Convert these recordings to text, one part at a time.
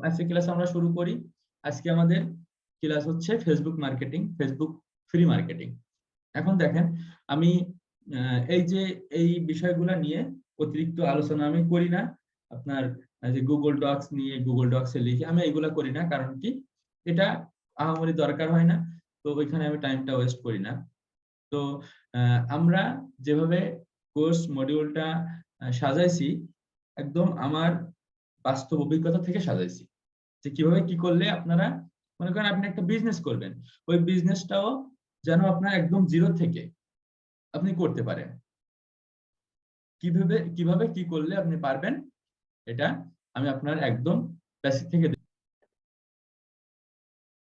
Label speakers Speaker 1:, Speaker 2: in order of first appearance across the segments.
Speaker 1: আজকে ক্লাস আমরা শুরু করি। আজকে আমাদের ক্লাস হচ্ছে Facebook marketing, Facebook free marketing. এখন দেখেন, আমি এই বিষয়গুলো নিয়ে অতিরিক্ত আলোচনা আমি করি না। আপনার যে গুগল ডক্স নিয়ে গুগল ডক্সে লিখি, আমি এগুলা করি না। কারণ কি, এটা আহামরি দরকার হয় না, তো ওইখানে আমি টাইমটা ওয়েস্ট করি না। তো আমরা যেভাবে কোর্স মডিউলটা সাজাইছি, একদম আমার বাস্তব অভিজ্ঞতা থেকে সাজাইছি যে কিভাবে কি করলে আপনারা, মনে করেন আপনি একটা বিজনেস করবেন, ওই বিজনেসটাও যেন আপনার একদম জিরো থেকে আপনি করতে পারেন। কিভাবে কিভাবে কি করলে আপনি পারবেন, এটা আমি আপনার একদম বেসিক থেকে।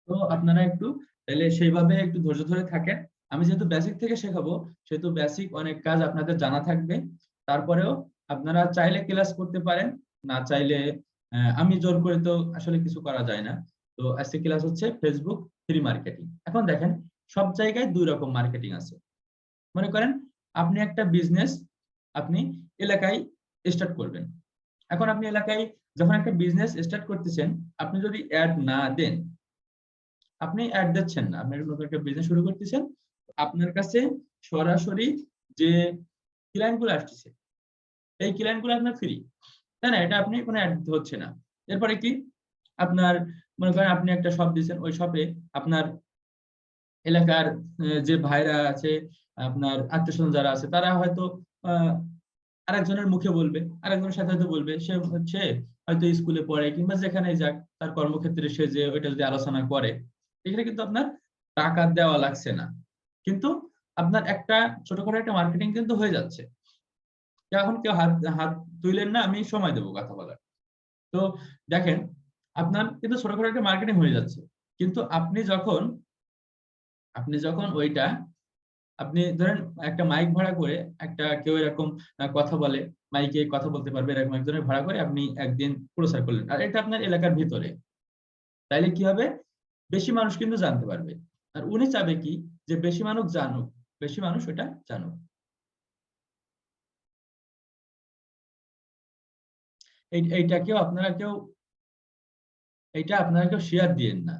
Speaker 1: তো আপনারা একটু তাহলে সেইভাবে একটু ধৈর্য ধরে থাকেন। আমি যেহেতু বেসিক থেকে শেখাবো, সেহেতু বেসিক অনেক কাজ আপনাদের জানা থাকবে। তারপরেও আপনারা চাইলে ক্লাস করতে পারেন, না চাইলে আমি জোর করে তো আসলে কিছু করা যায় না। তো আজকে ক্লাস হচ্ছে ফেসবুক ফ্রি মার্কেটিং। এখন দেখেন, সব জায়গায় দুই রকম মার্কেটিং আছে। মনে করেন আপনি একটা বিজনেস আপনি এলাকায় স্টার্ট করবেন। এখন আপনি এলাকায় যখন একটা বিজনেস স্টার্ট করতেছেন, আপনি যদি অ্যাড না দেন, আপনি অ্যাড দিচ্ছেন না, আপনি নতুন একটা বিজনেস শুরু করতেছেন, আপনার কাছে সরাসরি যে ক্লায়েন্ট গুলো আসতেছে, এই ক্লায়েন্ট গুলো আপনার ফ্রি, তাই না? এটা আপনি কোনো অ্যাড দিতে হচ্ছে না। এরপরে কি, আপনার মনে করেন আপনি একটা শপ দিয়েছেন, ওই শপে আপনার এলাকার যে ভাইরা আছে, আপনার আত্মীয়স্বজন যারা আছে, তারা হয়তো আরেকজনের মুখে বলবে, আরেকজনের সাথে হয়তো বলবে, সে হচ্ছে হয়তো স্কুলে পড়ে কিংবা যেখানে যাক, তার কর্মক্ষেত্রে সে যে ওইটা যদি আলোচনা করে, এখানে কিন্তু আপনার টাকা দেওয়া লাগছে না, কিন্তু আপনার একটা ছোটখাটো একটা মার্কেটিং কিন্তু হয়ে যাচ্ছে। এখন কেউ হাত হাত তুইলেন না, আমি সময় দেবো কথা বলার। তো দেখেন, আপনার কিন্তু ছোটখাটো একটা মার্কেটিং হয়ে যাচ্ছে, কিন্তু আপনি যখন ওইটা, আপনি ধরেন একটা মাইক ভাড়া করে, একটা কেউ এরকম কথা বলে, মাইকে কথা বলতে পারবে এরকম একজনের ভাড়া করে আপনি একদিন প্রচার করলেন, আর এটা আপনার এলাকার ভিতরে, তাইলে কি হবে, বেশি মানুষ কিন্তু জানতে পারবে। আর উনি চাবে কি, যে বেশি মানুষ জানুক, বেশি মানুষ এটা জানুক। এইটা আপনারা কেউ শেয়ার দিয়েন না।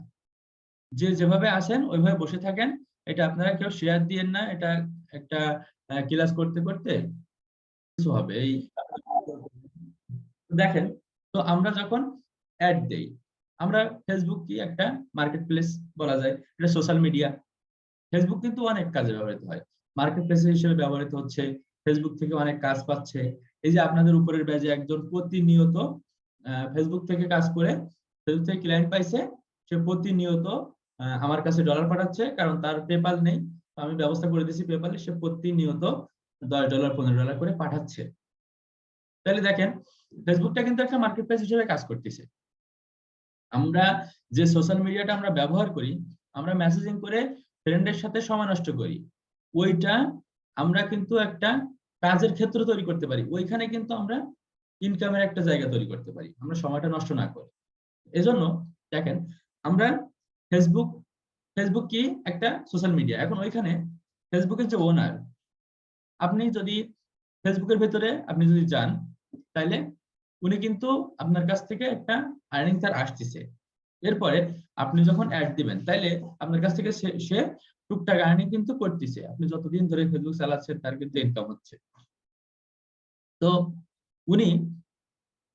Speaker 1: যে যেভাবে আসেন ওইভাবে বসে থাকেন, এটা আপনারা কেউ শেয়ার দিয়েন না। এটা একটা ক্লাস করতে করতে কিছু হবে এই। দেখেন, তো আমরা যখন অ্যাড দেই, আমরা ফেসবুক কি একটা মার্কেট প্লেস বলা যায়, এটা সোশ্যাল মিডিয়া। ফেসবুক কিন্তু অনেক কাজে ব্যবহৃত হয়, মার্কেট প্লেস হিসেবে ব্যবহৃত হচ্ছে। ফেসবুক থেকে অনেক কাজ পাচ্ছে। এই যে আপনাদের উপরের ব্যাচে একজন প্রতিনিয়ত ফেসবুক থেকে কাজ করে, ফেসবুক থেকে ক্লায়েন্ট পাইছে, সে প্রতিনিয়ত আমার কাছে ডলার পাঠাচ্ছে, কারণ তার পেপাল নেই। তো আমি ব্যবস্থা করে দিয়েছি পেপালে, সে প্রতিনিয়ত $10 $15 করে পাঠাচ্ছে। তাহলে দেখেন, ফেসবুকটা কিন্তু একটা মার্কেট প্লেস হিসেবে কাজ করতেছে। আমরা যে সোশ্যাল মিডিয়াটা আমরা ব্যবহার করি, আমরা মেসেজিং করে ফ্রেন্ডের সাথে সময় নষ্ট করি, ওইটা আমরা কিন্তু একটা কাজের ক্ষেত্র তৈরি করতে পারি। ওইখানে কিন্তু আমরা ইনকামের একটা জায়গা তৈরি করতে পারি, আমরা সময়টা নষ্ট না করে। এজন্য দেখেন, আমরা ফেসবুক ফেসবুক কি একটা সোশ্যাল মিডিয়া। এখন ওইখানে ফেসবুকের যে ওনার, আপনি যদি ফেসবুকের ভেতরে আপনি যদি যান, তাইলে উনি কিন্তু আপনার কাছ থেকে একটা আর্নিং তার আসতেছে। এরপরে আপনি যখন অ্যাড দিবেন, তাইলে আপনার কাছ থেকে সে টুকটাক আর্নিং কিন্তু করতেছে। আপনি যতদিন ধরে ফেসবুক চালাচ্ছেন, তার কিন্তু ইনকাম হচ্ছে। তো উনি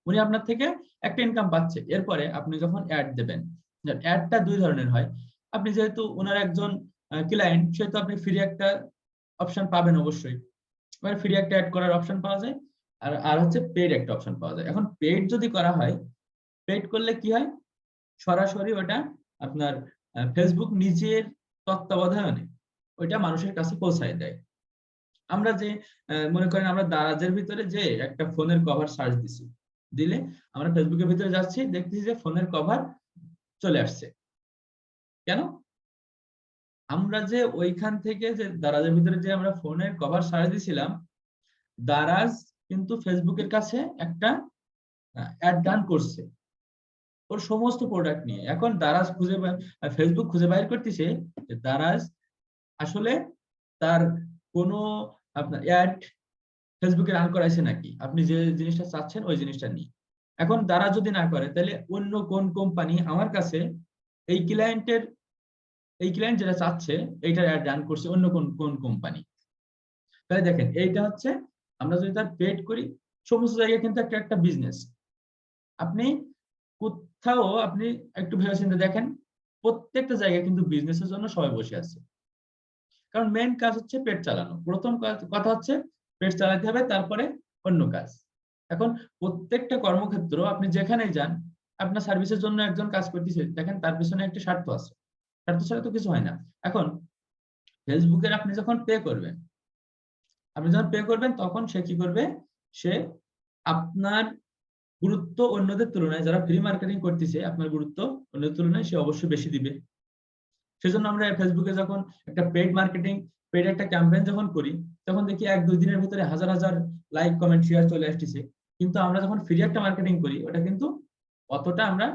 Speaker 1: উনি আপনার থেকে একটা ইনকাম পাচ্ছে। এরপরে আপনি যখন অ্যাড দেবেন, অ্যাডটা দুই ধরনের হয়। আপনি যেহেতু ওনার একজন ক্লায়েন্ট, সেহেতু আপনি ফ্রি একটা অপশন পাবেন অবশ্যই। মানে ফ্রি একটা অ্যাড করার অপশন পাওয়া যায়, আর আর হচ্ছে পেইড একটা অপশন পাওয়া যায়। এখন পেইড যদি করা হয়, পেইড করলে কি হয়, সরাসরি ওটা আপনার ফেসবুক নিজের তত্ত্বাবধানে ওইটা মানুষের কাছে পৌঁছায় দেয়। আমরা যে মনে করেন আমরা দারাজের ভিতরে যে একটা ফোনের কভার সার্চ দিছি, দিলে আমরা ফেসবুকের ভিতরে যাচ্ছি, দেখতেছি যে ফোনের কভার চলে আসছে। কেন? আমরা যে ওইখান থেকে যে দারাজের ভিতরে যে আমরা ফোনের কভার সার্চ দিছিলাম, দারাজ কিন্তু ফেসবুকের কাছে একটা অ্যাড রান করছে ওর সমস্ত প্রোডাক্ট নিয়ে। এখন দারাজ ফেসবুক খুঁজে বাইর করতেছে যে দারাজ আসলে তার কোনো আপনার অ্যাড ফেসবুকে রান করাইছে নাকি, আপনি যে জিনিসটা চাচ্ছেন ওই জিনিসটা নিয়ে। এখন তারা যদি না করে, তাহলে অন্য কোন কোম্পানি আমার কাছে এই ক্লায়েন্টের, এই ক্লায়েন্ট যেটা চাচ্ছে এইটার অ্যাড রান করছে অন্য কোন কোন কোম্পানি। তাহলে দেখেন এইটা হচ্ছে, আমরা যদি তার পেড করি, সমস্ত জায়গায় কিন্তু একটা একটা বিজনেস। আপনি কোথাও আপনি একটু ভেবেচিন্তে দেখেন, প্রত্যেকটা জায়গায় কিন্তু বিজনেসের জন্য সবাই বসে আছে। কারণ মেইন কাজ হচ্ছে পেট চালানো। প্রথম কথা হচ্ছে পেট চালাতে হবে, তারপরে অন্য কাজ। এখন প্রত্যেকটা কর্মক্ষেত্র আপনি যেখানেই যান, আপনার সার্ভিসের জন্য একজন কাজ করতেছে, দেখেন তার পিছনে একটা স্বার্থ আছে। স্বার্থ ছাড়া তো কিছু হয় না। এখন ফেসবুকের আপনি যখন পে করবেন, আপনি যখন পে করবেন তখন সে কি করবে, সে আপনার গুরুত্ব অন্যদের তুলনায়, যারা ফ্রি মার্কেটিং করতেছে আপনার গুরুত্ব অন্যদের তুলনায় সে অবশ্যই বেশি দিবে। সেজন্য আমরা ফেসবুকে যখন একটা পেইড মার্কেটিং, পেইড একটা ক্যাম্পেইন যখন করি, তখন দেখি 1-2 দিনের ভিতরে হাজার হাজার লাইক কমেন্ট শেয়ার চলে আসতেছে। কিন্তু আমরা যখন ফ্রি একটা মার্কেটিং করি, ওটা কিন্তু অতটা আমরা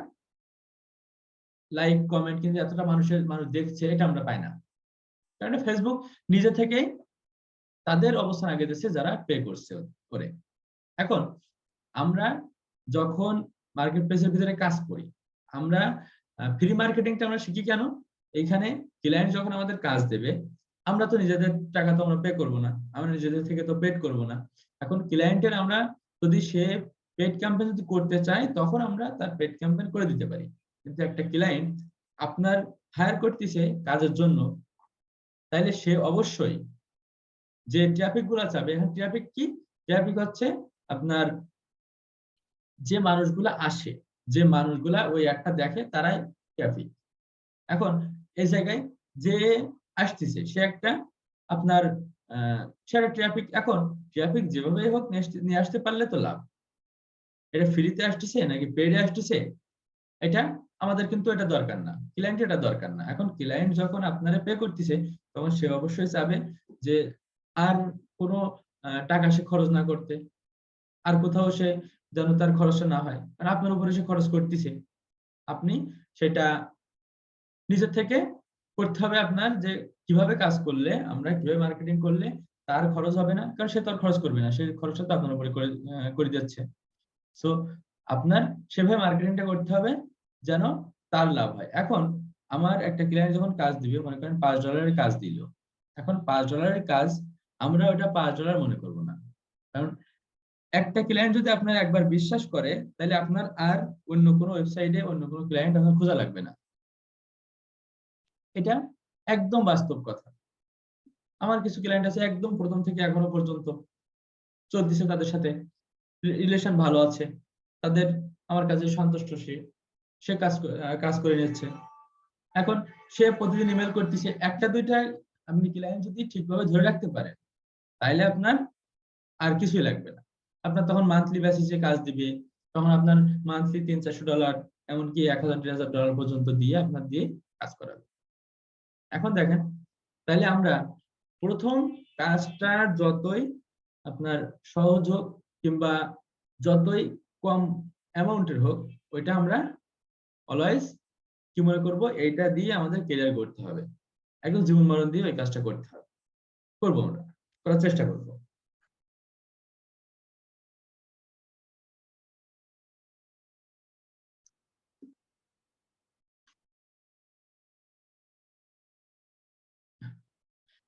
Speaker 1: লাইক কমেন্ট কিন্তু এতটা মানুষ দেখছে এটা আমরা পাই না। কারণ ফেসবুক নিজে থেকেই তাদের অবস্থান আগে দিচ্ছে যারা পে করছে করে। এখন আমরা যখন মার্কেট প্লেসের ভিতরে কাজ করি, আমরা ফ্রি মার্কেটিংটা আমরা শিখি কেন? এখানে ক্লায়েন্ট যখন আমাদের কাজ দেবে, আমরা তো নিজেদের টাকা তো আমরা পে করব না, আমরা নিজেদের থেকে তো পেড করব না। এখন ক্লায়েন্টের আমরা যদি সে পেড ক্যাম্পেইন যদি করতে চায়, তখন আমরা তার পেড ক্যাম্পেইন করে দিতে পারি। কিন্তু একটা ক্লায়েন্ট আপনার হায়ার করতেছে কাজের জন্য, তাইলে সে অবশ্যই যে ট্রাফিক গুলা চাবে, এখন ট্রাফিক কি? ট্রাফিক হচ্ছে আপনার যে মানুষগুলা আসে, যে মানুষগুলা ওই একটা দেখে তারাই ট্রাফিক। এখন এই জায়গায় যে আসতেছে সে একটা আপনার সে একটা ট্রাফিক। এখন ট্রাফিক যেভাবেই হোক নিয়ে আসতে পারলে তো লাভ। এটা ফ্রিতে আসতেছে নাকি পেইডে আসতেছে, এটা আমাদের কিন্তু এটা দরকার না, ক্লায়েন্ট এটা দরকার না। এখন ক্লায়েন্ট যখন আপনারা পে করতেছে, তখন সে অবশ্যই চাবে যে আর কোনো টাকা সে খরচ না করতে, আর কোথাও সে যেন তার খরচটা না হয়। কারণ আপনার উপরে সে খরচ করতেছে। আপনি সেটা নিজের থেকে করতে হবে আপনার, যে কিভাবে কাজ করলে, আমরা কিভাবে মার্কেটিং করলে তার খরচ হবে না। কারণ সে তো আর খরচ করবে না। সে খরচটা তো আপনার উপরে করে দিচ্ছে। সো আপনার সেভাবে মার্কেটিংটা করতে হবে যেন তার লাভ হয়। এখন আমার একটা ক্লায়েন্ট যখন কাজ দিবে, মনে করেন $5 কাজ দিল। এখন $5 কাজ আমরা ওটা $5 মনে করব না। কারণ একটা ক্লায়েন্ট যদি আপনার একবার বিশ্বাস করে, তাহলে আপনার আর অন্য কোনো ওয়েবসাইটে অন্য কোনো ক্লায়েন্ট আপনার খোঁজা লাগবে না। এটা একদম বাস্তব কথা। আমার কিছু ক্লায়েন্ট আছে একদম প্রথম থেকে এখনো পর্যন্ত চলতেছে, তাদের সাথে রিলেশন ভালো আছে। তাদের আমার কাছে সন্তুষ্ট সে। সে কাজ করে নিচ্ছে। এখন সে প্রতিদিন ইমেইল করতেছে। ১টা ২টা আপনি ক্লায়েন্ট যদি ঠিকভাবে ধরে রাখতে পারেন, তাইলে আপনার আর কিছুই লাগবে না। আপনার তখন মান্থলি বেসিসে কাজ দিবে। তখন আপনার মান্থলি $৩00-৪০০ এমনকি $১,০০০-১,৫০০ পর্যন্ত দিয়ে আপনার দিয়ে কাজ করাবে। এখন দেখেন, তাইলে আমরা ১ম কাজটা যতই আপনার সহজ হোক কিংবা যতই কম অ্যামাউন্টের হোক, ওইটা আমরা অলওয়েজ কি মনে করব, এইটা দিয়ে আমাদের ক্যারিয়ার গড়তে হবে। একদম জীবন মরণ দিয়ে ওই কাজটা করতে হবে। করব আমরা। করার চেষ্টা করব।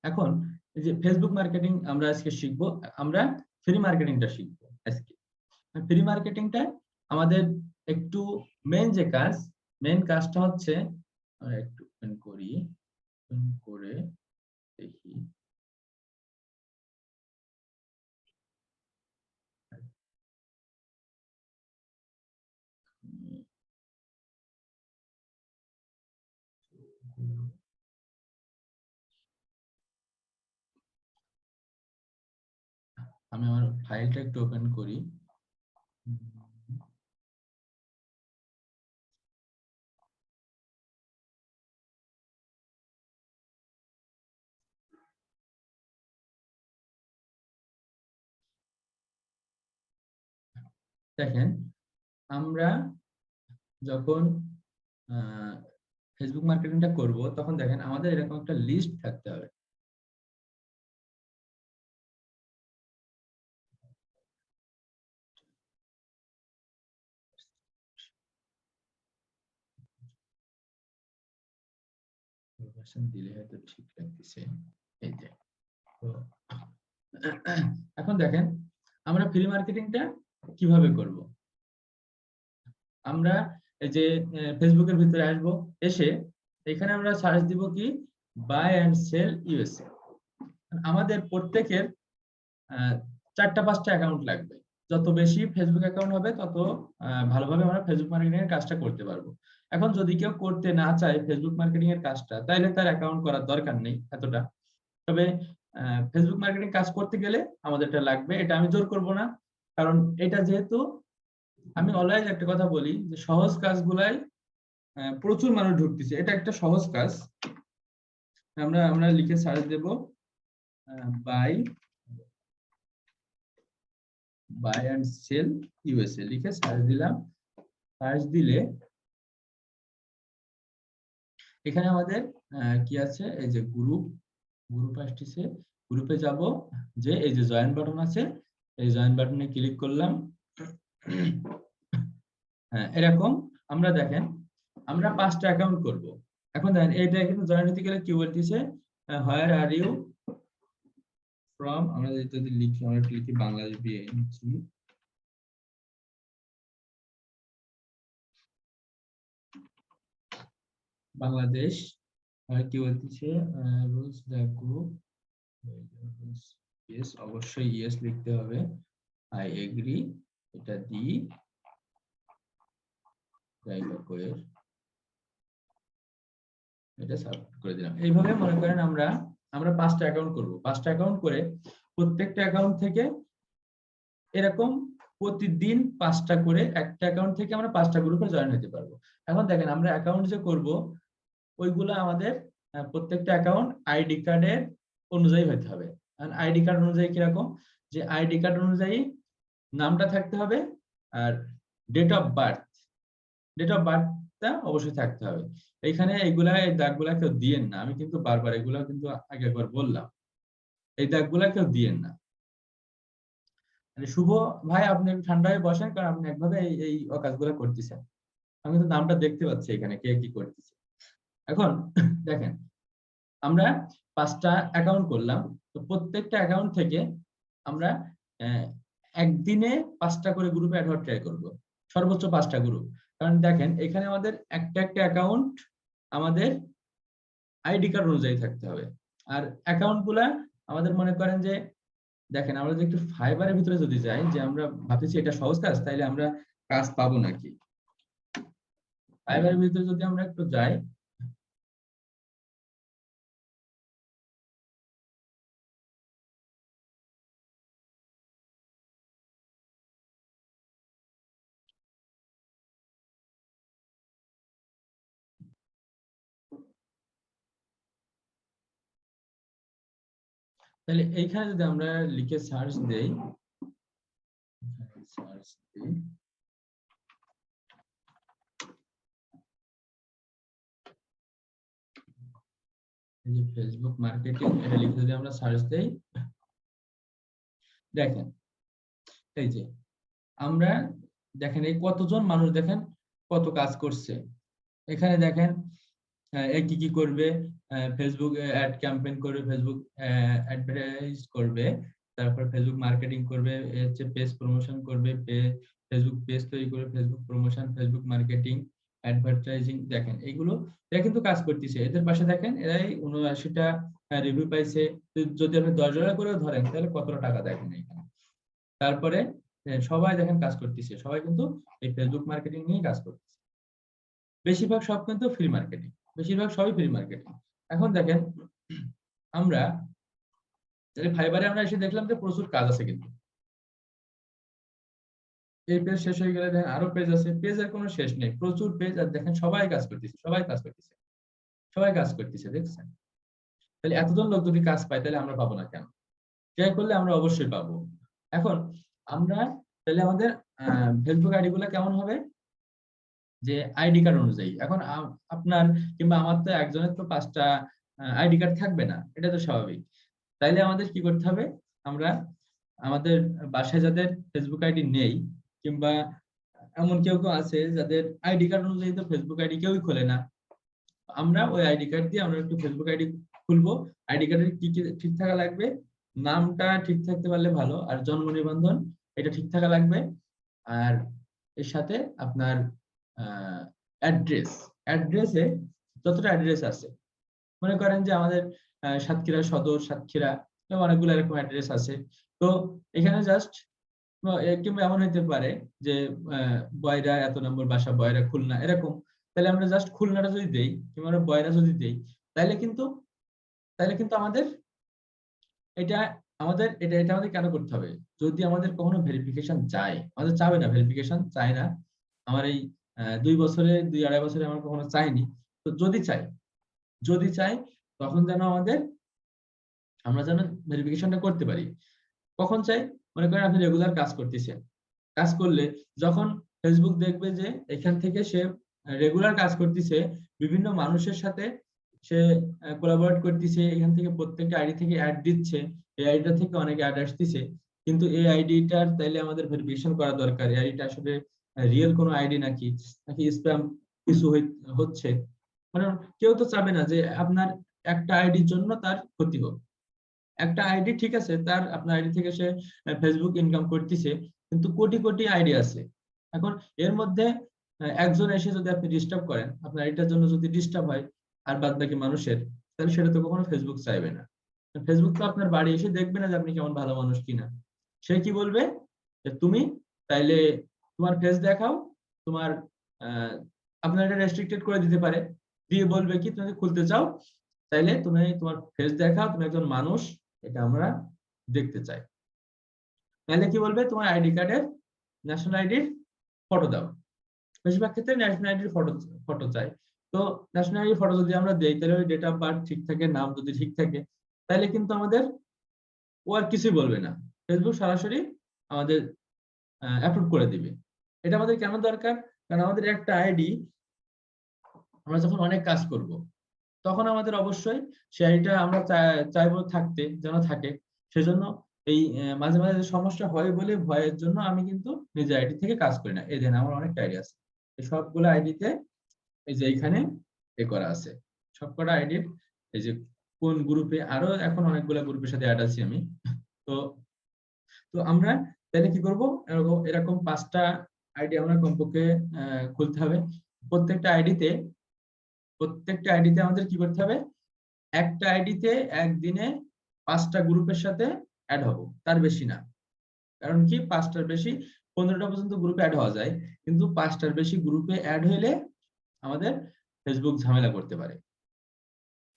Speaker 1: এখন এই যে ফেসবুক মার্কেটিং আমরা আজকে শিখব, আমরা ফ্রি মার্কেটিংটা শিখব আজকে। ফ্রি মার্কেটিংটা আমাদের একটু মেইন যে কাজ, মেইন কাজটা হচ্ছে, আমরা একটু ওপেন করি, ওপেন করে দেখি। আমি আমার ফাইলটা একটু ওপেন করি। দেখেন, আমরা যখন ফেসবুক মার্কেটিংটা করব, তখন দেখেন আমাদের এরকম একটা লিস্ট থাকতে হবে। দিলে হয়তো ঠিক লাগতেছে। এই যে, তো এখন দেখেন আমরা ফ্রি মার্কেটিংটা কিভাবে করব। আমরা এই যে ফেসবুকের ভিতরে আসব, এসে এখানে আমরা সার্চ দিব কি বাই এন্ড সেল ইউএসএ। আমাদের প্রত্যেকের 4টা-5টা অ্যাকাউন্ট লাগবে। যত বেশি ফেসবুক অ্যাকাউন্ট হবে তত ভালোভাবে আমরা ফেসবুক মার্কেটিং এর কাজটা করতে পারবো। এখন যদি কেউ করতে না চায় ফেসবুক মার্কেটিং এর কাজটা, তাইলে তার অ্যাকাউন্ট করার দরকার নেই এতটা। তবে ফেসবুক মার্কেটিং কাজ করতে গেলে আমাদের এটা লাগবে, এটা আমি জোর করব না। কারণ এটা যেহেতু, আমি অলওয়েজ একটা কথা বলি যে সহজ কাজগুলাই প্রচুর মানুষ ঢুকতেছে, এটা একটা সহজ কাজ। আমরা লিখে সার্চ দেব বাই এন্ড সেল ইউএসএ লিখে সার্চ দিলাম। সার্চ দিলে এখানে আমাদের কি আছে, এই যে গ্রুপ আসতেছে। গ্রুপে যাব, যে এই যে জয়েন বাটন আছে, এই জয়েন বাটনে ক্লিক করলাম। হ্যাঁ, এরকম আমরা দেখেন আমরা 5টা অ্যাকাউন্ট করব। এখন দেখেন এইটা কিন্তু জয়েন হতে গেলে কি বলতেছে, হোয়ার আর ইউ ফ্রম। আমরা যদি লিখি, আমরা লিখি বাংলাদেশ বিএনজি, বাংলাদেশ। আর কি বলতেছে, রুলস দ্য গ্রুপ। ইয়েস, অবশ্যই ইয়েস লিখতে হবে। আই এগ্রি, এটা দি জায়গা করে এটা সাবমিট করে দিলাম। এইভাবে মনে করেন আমরা 5টা অ্যাকাউন্ট করব। 5টা অ্যাকাউন্ট করে প্রত্যেকটা অ্যাকাউন্ট থেকে এরকম প্রতিদিন 5টা করে, একটা অ্যাকাউন্ট থেকে আমরা 5টা গ্রুপে জয়েন হতে পারবো। এখন দেখেন আমরা অ্যাকাউন্ট যে করব ওইগুলো আমাদের প্রত্যেকটা অ্যাকাউন্ট আইডি কার্ডের অনুযায়ী হতে হবে। আইডি কার্ড অনুযায়ী কিরকম, যে আইডি কার্ড অনুযায়ী নামটা থাকতে হবে, আর ডেট অফ বার্থটা অবশ্যই থাকতে হবে। এইখানে এইগুলা, এই দাগগুলা কেউ দিয়েন না, আমি কিন্তু বারবার এগুলা কিন্তু আগে একবার বললাম, এই দাগগুলা কেউ দিয়েন না। মানে শুভ ভাই, আপনি একটু ঠান্ডা হয়ে বসেন, কারণ আপনি একভাবে এই কাজগুলো করতেছেন। আমি তো নামটা দেখতে পাচ্ছি এখানে কে কি করতেছে। এখন দেখেন আমরা 5টা অ্যাকাউন্ট করলাম, তো প্রত্যেকটা অ্যাকাউন্ট থেকে আমরা একদিনে 5টা করে গ্রুপে অ্যাড হওয়ার ট্রাই করব, সর্বোচ্চ 5টা গ্রুপ। কারণ দেখেন এখানে আমাদের একটা অ্যাকাউন্ট আমাদের আইডি কার্ড অনুযায়ী থাকতে হবে। আর অ্যাকাউন্ট গুলা আমাদের মনে করেন যে, দেখেন আমরা যদি একটু ফাইবারের ভিতরে যদি যাই, যে আমরা ভাবতেছি এটা সহজ কাজ, তাইলে আমরা কাজ পাবো নাকি। ফাইবারের ভিতরে যদি আমরা একটু যাই, তাহলে এইখানে যদি আমরা লিখে সার্চ দেই, সার্চ দিই, এই যে ফেসবুক মার্কেটিং, এটা লিখে যদি আমরা সার্চ দেই, দেখেন এই যে আমরা দেখেন এই কতজন মানুষ দেখেন কত কাজ করছে। এখানে দেখেন কি কি করবে, ফেসবুক অ্যাড ক্যাম্পেইন করবে, ফেসবুক অ্যাডভার্টাইজ করবে, তারপর ফেসবুক মার্কেটিং করবে, হচ্ছে পেজ প্রমোশন করবে, ফেসবুক পেজ তৈরি করবে, Facebook promotion, Facebook marketing, advertising. দেখেন এইগুলো এরা কিন্তু কাজ করতেছে। এদের পাশে দেখেন এরাই 79টা রিভিউ পাইছে। যদি আপনি $10 করে ধরেন তাহলে কতটা টাকা দেখেন এখানে। তারপরে সবাই দেখেন কাজ করতেছে, সবাই কিন্তু এই ফেসবুক মার্কেটিং নিয়ে কাজ করতেছে। বেশিরভাগ সব কিন্তু ফ্রি মার্কেটিং, বেশিরভাগ সবই ফ্রি মার্কেটিং। এখন দেখেন আমরা ফাইবারে আমরা এসে দেখলাম যে প্রচুর কাজ আছে, কিন্তু এই পেজ শেষ হয়ে গেলে দেখেন আরো পেজ আছে, পেজের কোনো শেষ নেই, প্রচুর পেজ। আর দেখেন সবাই কাজ করতেছে, সবাই কাজ করতেছে, দেখছেন। তাহলে এতজন লোক যদি কাজ পায় তাহলে আমরা পাবো না কেন? ট্রাই করলে আমরা অবশ্যই পাবো। এখন আমরা তাহলে আমাদের ফেসবুক আইডি গুলা কেমন হবে, যে আইডি কার্ড অনুযায়ী। এখন আপনার কিংবা আমার তো একজনের তো 5টা আইডি কার্ড থাকবে না, এটা তো স্বাভাবিক। তাইলে আমাদের কি করতে হবে, আমরা আমাদের বাসায় যাদের ফেসবুক আইডি নেই, কিংবা এমন কেউ কেউ আছে যাদের আইডি কার্ড অনুযায়ী তো ফেসবুক আইডি কেউই খোলে না, আমরা ওই আইডি কার্ড দিয়ে আমরা একটু ফেসবুক আইডি খুলবো। আইডি কার্ডের কি কি ঠিক থাকা লাগবে, নামটা ঠিক থাকতে পারলে ভালো, আর জন্ম নিবন্ধন এটা ঠিক থাকা লাগবে। আর এর সাথে আপনার অ্যাড্রেসে যতটা অ্যাড্রেস আছে, মনে করেন যে আমাদের সাতক্ষীরা সদর, সাতক্ষীরা অনেকগুলো এরকম অ্যাড্রেস আছে। তো এখানে জাস্ট কিংবা এমন হইতে পারে যে বয়রা এত নম্বর বাসা, বয়রা খুলনা এরকম। তাহলে আমরা জাস্ট খুলনাটা যদি দেই কিংবা আমরা বয়রা যদি দেই, তাহলে কিন্তু আমাদের এটা এটা আমাদের কেন করতে হবে? যদি আমাদের কখনো ভেরিফিকেশন চাই, আমাদের চাবে না, ভেরিফিকেশন চায় না আমার এই 2 বছরে 2-2.5 বছরে আমার কখনো চাইনি। তো যদি চাই তখন যেন আমরা যেন ভেরিফিকেশনটা করতে পারি। কখন চাই? মনে করেন আপনি রেগুলার কাজ করতেছেন, কাজ করলে যখন ফেসবুক দেখবে যে এখান থেকে সে রেগুলার কাজ করতেছে, বিভিন্ন মানুষের সাথে সে কোলাবোরেট করতেছে, এখান থেকে প্রত্যেকটা আইডি থেকে অ্যাড দিচ্ছে, এই আইডিটা থেকে অনেক অ্যাড আসতেছে, কিন্তু এই আইডিটার তাইলে আমাদের ভেরিফিকেশন করা দরকার, এই আইডিটা আসলে রিয়েল কোনো আইডি নাকি স্প্যাম কিছু হচ্ছে। মানে কেউ তো চাবে না যে আপনার একটা আইডির জন্য তার ক্ষতি হোক। একটা আইডি ঠিক আছে, তার আপনার আইডি থেকে সে ফেসবুক ইনকাম করতেছে, কিন্তু কোটি কোটি আইডি আছে। এখন এর মধ্যে একজন এসে যদি আপনি ডিস্টার্ব করেন, আপনার আইডিটার জন্য যদি ডিস্টার্ব হয় আর বাদ বাকি মানুষের, তাহলে সেটা তো কখনো ফেসবুক চাইবে না। ফেসবুক তো আপনার বাড়ি এসে দেখবে না যে আপনি কেমন ভালো মানুষ কিনা। সে কি বলবে যে তুমি তাইলে তোমার ফেস দেখাও, তোমার আপনার এটা রেস্ট্রিক্টেড করে দিতে পারে, দিয়ে বলবে কি তুমি খুলতে চাও, তাইলে তুমি তোমার ফেস দেখাও, তুমি একজন মানুষ, এটা আমরা দেখতে চাই। তাহলে কি বলবে, তোমার আইডি কার্ডের ন্যাশনাল আইডির ফটো দাও। বেশিরভাগ ক্ষেত্রে ন্যাশনাল আইডির ফটো চাই। তো ন্যাশনাল আইডি ফটো যদি আমরা দেই, তাহলে ওই ডেট অফ বার্থ ঠিক থাকে, নাম যদি ঠিক থাকে, তাহলে কিন্তু আমাদের ও আর কিছুই বলবে না, ফেসবুক সরাসরি আমাদের অ্যাপ্রুভ করে দিবে। এটা আমাদের কেন দরকার? কারণ আমাদের একটা আইডি, আমরা যখন অনেক কাজ করব তখন আমাদের অবশ্যই সেই আইডিটা আমরা চাইবো থাকতে, যেন থাকে। সেজন্য এই মাঝে মাঝে যে সমস্যা হয় বলে ভয়ের জন্য আমি কিন্তু নিজের আইডি থেকে কাজ করি না। এই দেখেন আমার অনেকটা আইডি আছে, এই সবগুলো আইডিতে এই যে এখানে করা আছে, সবকটা আইডির এই যে কোন গ্রুপে, আরো এখন অনেকগুলো গ্রুপের সাথে অ্যাড আছি আমি। তো তো আমরা তাহলে কি করব, এরকম এরকম 5টা আইডি আমরা কমপক্ষে খুলতে হবে। প্রত্যেকটা আইডিতে আমাদের কি করতে হবে, একটা আইডিতে একদিনে 5টা গ্রুপের সাথে অ্যাড হব, তার বেশি না। কারণ কি, 5টার বেশি 15টা পর্যন্ত গ্রুপে অ্যাড হওয়া যায়, কিন্তু 5টার বেশি গ্রুপে অ্যাড হইলে আমাদের ফেসবুক ঝামেলা করতে পারে।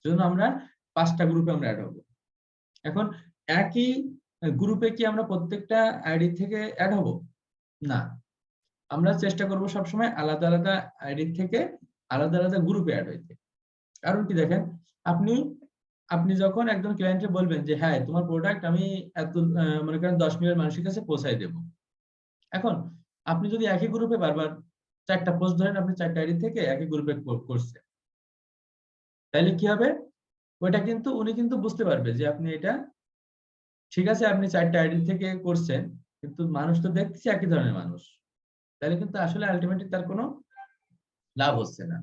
Speaker 1: সেজন্য আমরা 5টা গ্রুপে আমরা অ্যাড হব। এখন একই গ্রুপে কি আমরা প্রত্যেকটা আইডি থেকে অ্যাড হব? না, আমরা চেষ্টা করব সবসময় আলাদা আলাদা আইডি থেকে আলাদা আলাদা গ্রুপে অ্যাড হইতে। কারণ কি দেখেন, আপনি আপনি যখন একজন ক্লায়েন্টকে বলবেন যে হ্যাঁ তোমার প্রোডাক্ট আমি এত মনে করেন 10 মিলিয়ন মানুষের কাছে পৌঁছায় দেব, এখন আপনি যদি একই গ্রুপে বারবার 4টা পোস্ট ধরেন, আপনি 4টা আইডি থেকে একই গ্রুপে করছেন, তাহলে কি হবে, ওইটা কিন্তু উনি কিন্তু বুঝতে পারবে যে আপনি এটা ঠিক আছে, আপনি 4টা আইডি থেকে করছেন, কিন্তু মানুষ তো দেখতেছে একই ধরনের মানুষ, তাহলে কিন্তু আসলে আলটিমেটলি তার কোনো লাভ হচ্ছে না।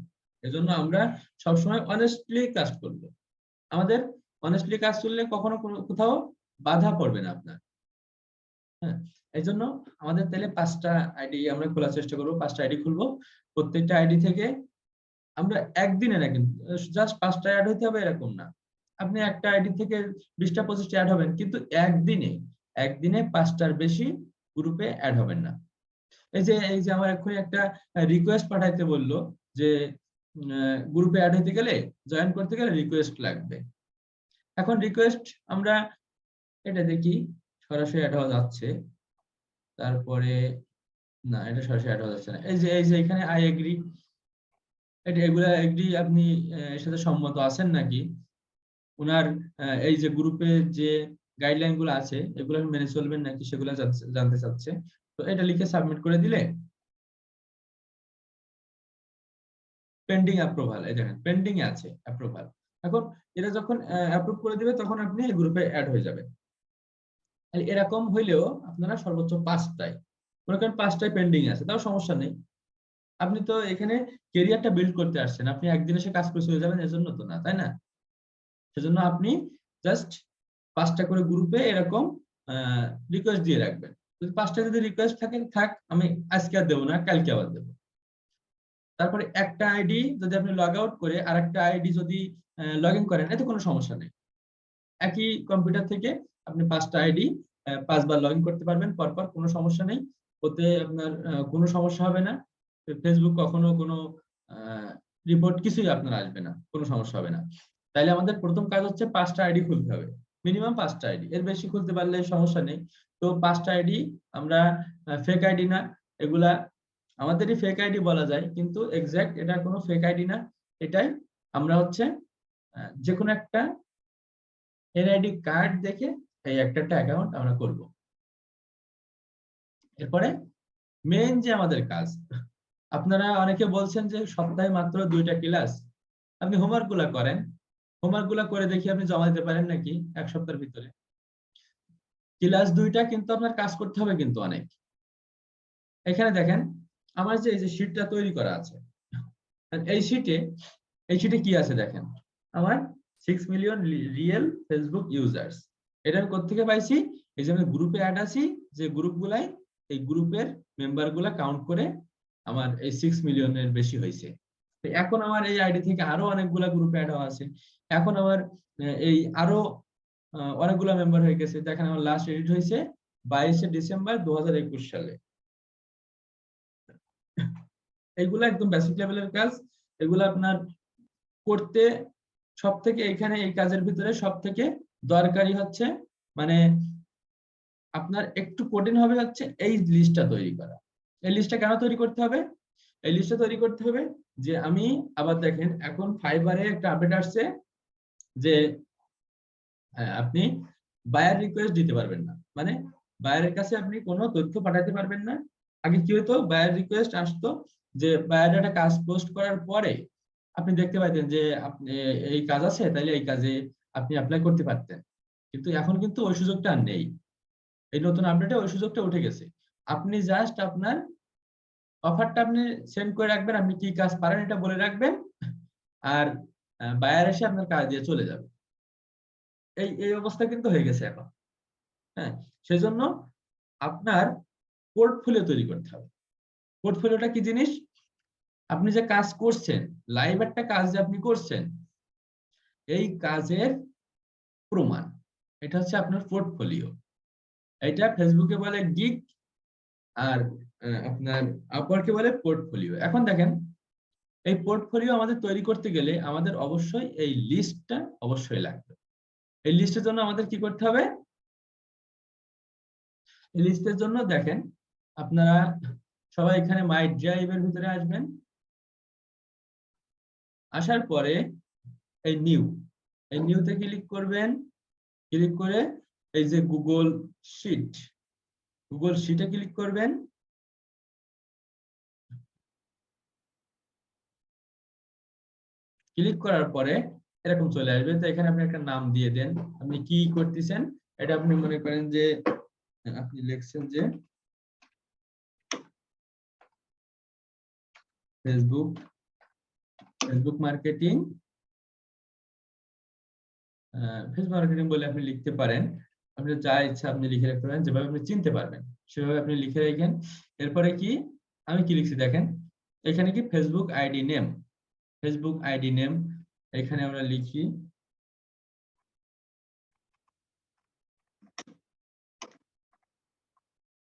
Speaker 1: এজন্য আমরা সবসময় অনেস্টলি কাজ করব। আমাদের অনেস্টলি কাজ করলে কখনো কোথাও বাধা পড়বে না আপনার। হ্যাঁ, এই জন্য আমাদের তাহলে 5টা আইডি আমরা খোলার চেষ্টা করবো, 5টা আইডি খুলবো। প্রত্যেকটা আইডি থেকে আমরা একদিনে না, কিন্তু জাস্ট 5টা অ্যাড হইতে হবে এরকম না। আপনি একটা আইডি থেকে 20টা 25টা অ্যাড হবেন, কিন্তু একদিনে 5টার বেশি গ্রুপে অ্যাড হবেন না। এই যে আমার এক্ষুনি একটা রিকোয়েস্ট পাঠাইতে বললো যে গ্রুপে অ্যাড হইতে গেলে, জয়েন করতে গেলে রিকোয়েস্ট লাগবে। এখন রিকোয়েস্ট আমরা এটা দেখি সরাসরি অ্যাড হওয়া যাচ্ছে, তারপরে না, এটা সরাসরি অ্যাড হওয়া যাচ্ছে না। এই যে এখানে আই এগ্রি, এগুলা এগ্রি, আপনি এর সাথে সম্মত আছেন নাকি, উনার এই যে গ্রুপে যে গাইডলাইন গুলো আছে এগুলো মেনে চলবেন নাকি, সেগুলো জানতে চাচ্ছে। তো এটা লিখে সাবমিট করে দিলে পেন্ডিং অ্যাপ্রুভাল, এই দেখেন পেন্ডিং এ আছে অ্যাপ্রুভাল। এখন এটা যখন অ্যাপ্রুভ করে দিবে তখন আপনি এই গ্রুপে অ্যাড হয়ে যাবেন। এরকম হইলেও আপনারা সর্বোচ্চ 5টায়, মনে করেন 5টায় পেন্ডিং আছে, তাও সমস্যা নেই, আপনি তো এখানে কেরিয়ারটা বিল্ড করতে আসছেন, আপনি একদিন এসে কাজ করে চলে যাবেন এজন্য তো না, তাই না? সেজন্য আপনি জাস্ট 5টা করে গ্রুপে এরকম রিকোয়েস্ট দিয়ে রাখবেন। যদি 5টা যদি রিকোয়েস্ট থাকে, থাক, আমি আজকে আর দেবো না, কালকে আবার দেবো। তারপরে একটা আইডি যদি আপনি লগ আউট করে আরেকটা আইডি যদি লগ ইন করেন, এতে কোনো সমস্যা নেই। একই কম্পিউটার থেকে আপনি 5টা আইডি 5বার লগ ইন করতে পারবেন পরপর, কোনো সমস্যা নেই। ওতে আপনার কোনো সমস্যা হবে না। ফেসবুক কখনো কোনো রিপোর্ট কিছুই আপনার আসবে না, কোনো সমস্যা হবে না। তাইলে আমাদের প্রথম কাজ হচ্ছে 5টা আইডি খুলতে হবে, মিনিমাম 5টা আইডি, এর বেশি খুলতে পারলে সমস্যা নেই। তো 5টা আইডি আমরা ফেক আইডি না, এগুলা আমাদেরই ফেক আইডি বলা যায়, কিন্তু এক্সাক্ট এটা কোনো ফেক আইডি না। এটাই আমরা হচ্ছে যে কোনো একটা এনআইডি কার্ড দেখে এই একটা অ্যাকাউন্ট আমরা করব। এরপরে মেইন যে আমাদের কাজ, আপনারা অনেকে বলছেন যে সপ্তাহে মাত্র 2টা ক্লাস, আপনি হোমওয়ার্ক গুলা করেন, হোমওয়ার্ক গুলা করে দেখি আপনি জমা দিতে পারেন নাকি 1 সপ্তাহের ভিতরে। ক্লাস 2টা কিন্তু আপনার কাজ করতে হবে কিন্তু অনেক। এখানে দেখেন আমার যে এই যে শীটটা তৈরি করা আছে, এই শীটে কি আছে দেখেন, আমার 6 মিলিয়ন রিয়েল ফেসবুক ইউজার্স। এটা আমি কোত্থেকে পাইছি? এই যে আমি গ্রুপে অ্যাড আছি, যে গ্রুপগুলাই, এই গ্রুপের মেম্বার গুলা কাউন্ট করে আমার এই 6 মিলিয়নের বেশি হয়েছে। এখন আমার এই আইডি থেকে আরো অনেকগুলা গ্রুপে অ্যাড হওয়া আছে। এখন আমার এই আরো অনেকগুলা মেম্বার হয়ে গেছে। দেখেন আমার লাস্ট এডিট হয়েছে 22শে ডিসেম্বর 2021 সালে। এইগুলা একদম বেসিক লেভেলের কাজ। এগুলো আপনার করতে সব থেকে, এখানে এই কাজের ভিতরে সব থেকে দরকারি হচ্ছে, মানে আপনার একটু কঠিন হবে হচ্ছে এই লিস্টটা তৈরি করা। এই লিস্টটা কেন তৈরি করতে হবে? এই লিস্টটা তৈরি করতে হবে যে আমি, আবার দেখেন এখন ফাইবারে একটা আপডেট আসছে যে আপনি বায়ার রিকোয়েস্ট দিতে পারবেন না, মানে বায়ারের কাছে আপনি কোনো তথ্য পাঠাতে পারবেন না। আগে কি হতো, বায়ার রিকোয়েস্ট আসতো যে বায়ার একটা কাজ পোস্ট করার পরে আপনি দেখতে পাইতেন যে আপনি এই কাজ আছে, তাইলে এই কাজে আপনি অ্যাপ্লাই করতে পারতেন। কিন্তু এখন কিন্তু ওই সুযোগটা আর নেই। এই নতুন আপডেটে ওই সুযোগটা উঠে গেছে। আপনি জাস্ট আপনার অফারটা আপনি সেন্ড করে রাখবেন, আপনি কি কাজ পারেন এটা বলে রাখবেন, আর বায়ার এসে আপনার কাজ দিয়ে চলে যাবে। এই এই অবস্থা কিন্তু হয়ে গেছে এখন। হ্যাঁ, সেজন্য আপনার পোর্টফোলিও তৈরি করতে হবে। পোর্টফোলিওটা কি জিনিস? আপনি যে কাজ করছেন, লাইভ একটা কাজ যে আপনি করছেন, এই কাজের প্রমাণ, এটা হচ্ছে আপনার পোর্টফোলিও। এটা ফেসবুকে বলে গিগ, আর আপনার আপওয়ার্কে বলে পোর্টফোলিও। এখন দেখেন এই পোর্টফোলিও আমাদের তৈরি করতে গেলে আমাদের অবশ্যই এই লিস্টটা অবশ্যই লাগবে। এই লিস্টের জন্য আমাদের কি করতে হবে? এই লিস্টের জন্য দেখেন আপনারা সবাই এখানে মাই ড্রাইভের ভিতরে আসবেন। আসার পরে এই নিউতে ক্লিক করবেন। ক্লিক করে এই যে গুগল শিটে ক্লিক করবেন। ক্লিক করার পরে এরকম চলে আসবে। তো এখানে আপনি একটা নাম দিয়ে দেন, আপনি কি করতেছেন এটা আপনি মনে করেন যে আপনি লিখছেন যে ফেসবুক মার্কেটিং, ফেসবুক মার্কেটিং বলে আপনি লিখতে পারেন। আপনি যা ইচ্ছা আপনি লিখে রাখতে পারেন, যেভাবে আপনি চিনতে পারবেন সেভাবে আপনি লিখে রাখেন। এরপরে কি আমি কি লিখছি দেখেন, এখানে কি ফেসবুক আইডি নেম, এখানে আমরা লিখি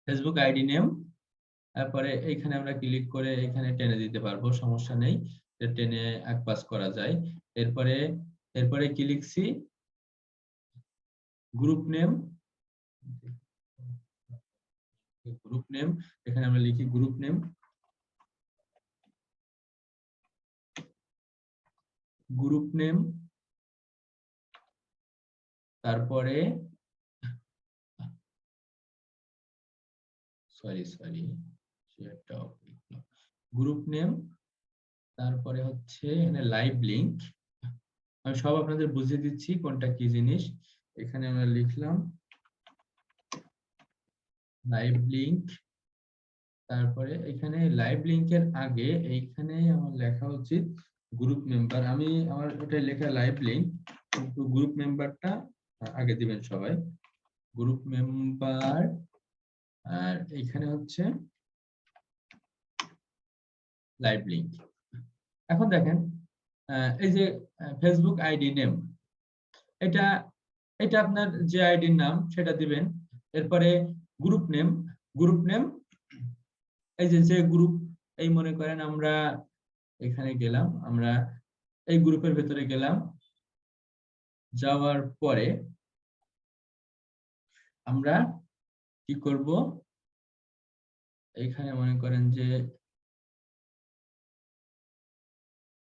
Speaker 1: ফেসবুক আইডি নেম। তারপরে এখানে আমরা ক্লিক করে এখানে টেনে দিতে পারবো, সমস্যা নেই, টেনে এক পাস করা যায়। এরপরে এরপরে কি লিখছি, গ্রুপ নেম, এখানে আমরা লিখি গ্রুপ নেম। তারপরে সরি গ্রুপ নেম, তারপরে হচ্ছে এখানে লাইভ লিংক। আমি সব আপনাদের বুঝিয়ে দিচ্ছি কোনটা কি জিনিস। এখানে আমরা লিখলাম লাইভ লিংক, তারপরে এখানে লাইভ লিংকের আগে এইখানে আমার লেখা উচিত গ্রুপ মেম্বার। আমি আমার এটা লেখা লাইভ লিংক, কিন্তু গ্রুপ মেম্বারটা আগে দিবেন সবাই। গ্রুপ মেম্বার, আর এখানে হচ্ছে লাইভ লিংক। এখন দেখেন এই যে ফেসবুক আইডি নেম, এটা এটা আপনার যে আইডির নাম সেটা দিবেন। এরপরে গ্রুপ নেম, গ্রুপ নেম এই যে গ্রুপ, এই মনে করেন আমরা এখানে গেলাম, আমরা এই গ্রুপের ভেতরে গেলাম, যাওয়ার পরে আমরা কি করব, এখানে মনে করেন যে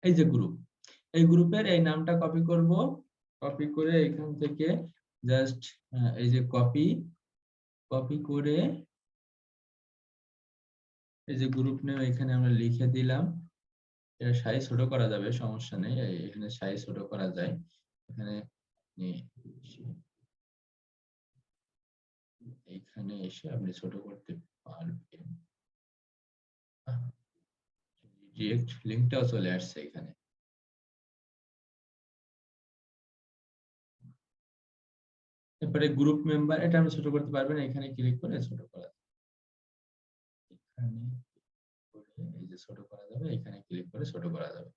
Speaker 1: এই যে গ্রুপ, এই গ্রুপের এই নামটা কপি করব, কপি করে এখান থেকে জাস্ট এই যে কপি, কপি করে এই যে গ্রুপ নেম এখানে আমরা লিখে দিলাম। এটা সাইজ ছোট করা যাবে, সমস্যা নেই, এখানে সাইজ ছোট করা যায়। এখানে এখানে এসে আপনি ছোট করতে পারবেন। ডিরেক্ট লিংকটাও চলে আসছে এখানে। এরপরে গ্রুপ মেম্বার, এটা আপনি ছোট করতে পারবেন, এখানে ক্লিক করে ছোট করা, এখানে এই যে ছোট করা যাবে, এখানে ক্লিক করে ছোট করা যাবে।